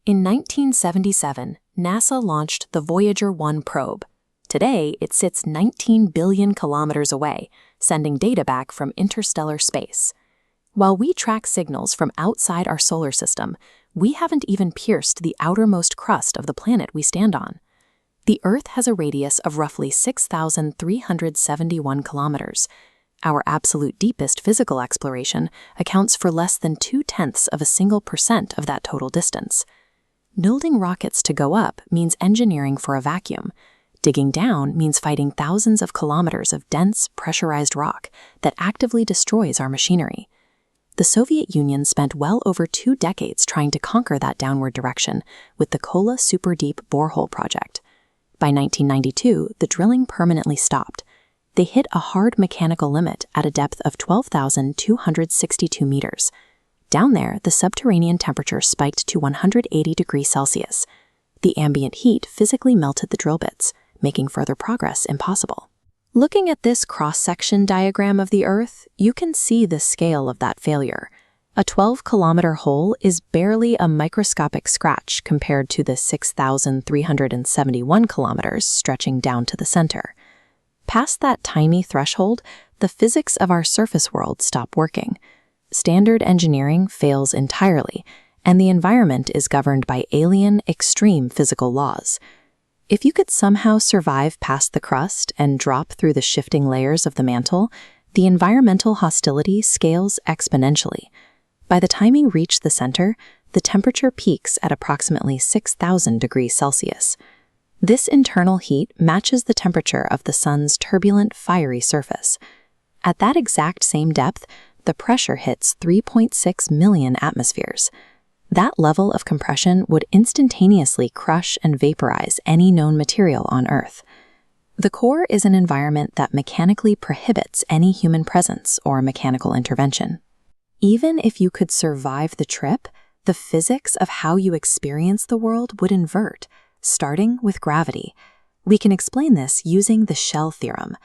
In 1977, NASA launched the Voyager 1 probe. Today, it sits 19 billion kilometers away, sending data back from interstellar space. While we track signals from outside our solar system, we haven't even pierced the outermost crust of the planet we stand on. The Earth has a radius of roughly 6,371 kilometers. Our absolute deepest physical exploration accounts for less than 0.2% of that total distance. Building rockets to go up means engineering for a vacuum. Digging down means fighting thousands of kilometers of dense, pressurized rock that actively destroys our machinery. The Soviet Union spent well over 2 decades trying to conquer that downward direction with the Kola Super Deep Borehole project. By 1992, the drilling permanently stopped. They hit a hard mechanical limit at a depth of 12,262 meters. Down there, the subterranean temperature spiked to 180 degrees Celsius. The ambient heat physically melted the drill bits, making further progress impossible. Looking at this cross-section diagram of the Earth, you can see the scale of that failure. A 12-kilometer hole is barely a microscopic scratch compared to the 6,371 kilometers stretching down to the center. Past that tiny threshold, the physics of our surface world stop working. Standard engineering fails entirely, and the environment is governed by alien, extreme physical laws. If you could somehow survive past the crust and drop through the shifting layers of the mantle, the environmental hostility scales exponentially. By the time you reach the center, the temperature peaks at approximately 6,000 degrees Celsius. This internal heat matches the temperature of the sun's turbulent, fiery surface. At that exact same depth, the pressure hits 3.6 million atmospheres. That level of compression would instantaneously crush and vaporize any known material on Earth. The core is an environment that mechanically prohibits any human presence or mechanical intervention. Even if you could survive the trip, the physics of how you experience the world would invert, starting with gravity. We can explain this using the shell theorem.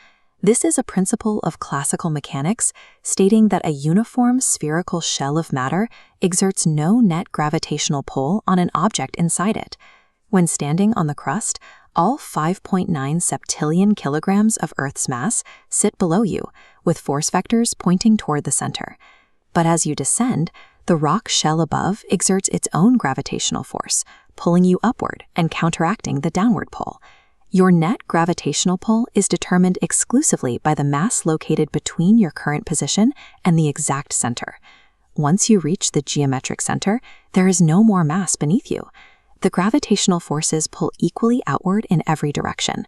This is a principle of classical mechanics stating that a uniform spherical shell of matter exerts no net gravitational pull on an object inside it. When standing on the crust, all 5.9 septillion kilograms of Earth's mass sit below you, with force vectors pointing toward the center. But as you descend, the rock shell above exerts its own gravitational force, pulling you upward and counteracting the downward pull. Your net gravitational pull is determined exclusively by the mass located between your current position and the exact center. Once you reach the geometric center, there is no more mass beneath you. The gravitational forces pull equally outward in every direction.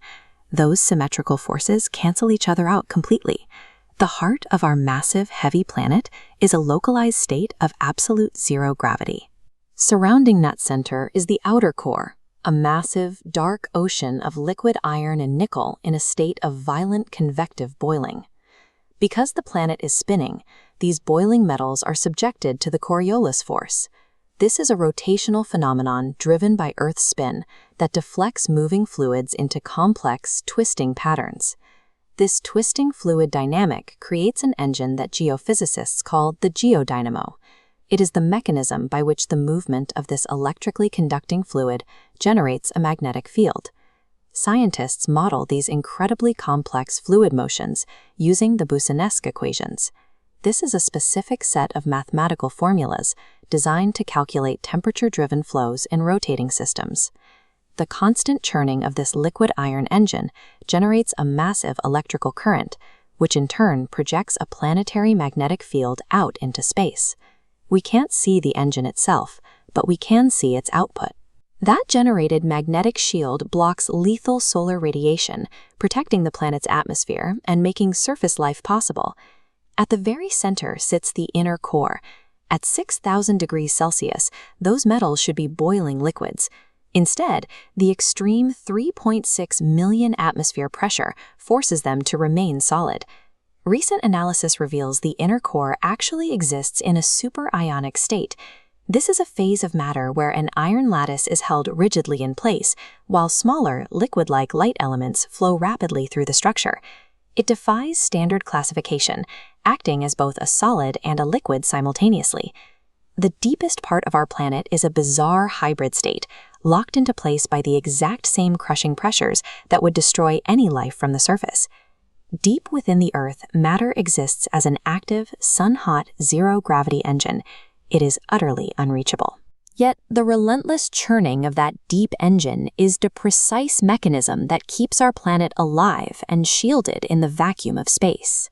Those symmetrical forces cancel each other out completely. The heart of our massive, heavy planet is a localized state of absolute zero gravity. Surrounding that center is the outer core, a massive, dark ocean of liquid iron and nickel in a state of violent convective boiling. Because the planet is spinning, these boiling metals are subjected to the Coriolis force. This is a rotational phenomenon driven by Earth's spin that deflects moving fluids into complex, twisting patterns. This twisting fluid dynamic creates an engine that geophysicists call the geodynamo. It is the mechanism by which the movement of this electrically conducting fluid generates a magnetic field. Scientists model these incredibly complex fluid motions using the Boussinesq equations. This is a specific set of mathematical formulas designed to calculate temperature-driven flows in rotating systems. The constant churning of this liquid iron engine generates a massive electrical current, which in turn projects a planetary magnetic field out into space. We can't see the engine itself, but we can see its output. That generated magnetic shield blocks lethal solar radiation, protecting the planet's atmosphere and making surface life possible. At the very center sits the inner core. At 6,000 degrees Celsius, those metals should be boiling liquids. Instead, the extreme 3.6 million atmosphere pressure forces them to remain solid. Recent analysis reveals the inner core actually exists in a superionic state. This is a phase of matter where an iron lattice is held rigidly in place, while smaller, liquid-like light elements flow rapidly through the structure. It defies standard classification, acting as both a solid and a liquid simultaneously. The deepest part of our planet is a bizarre hybrid state, locked into place by the exact same crushing pressures that would destroy any life from the surface. Deep within the Earth, matter exists as an active, sun-hot, zero-gravity engine. It is utterly unreachable. Yet the relentless churning of that deep engine is the precise mechanism that keeps our planet alive and shielded in the vacuum of space.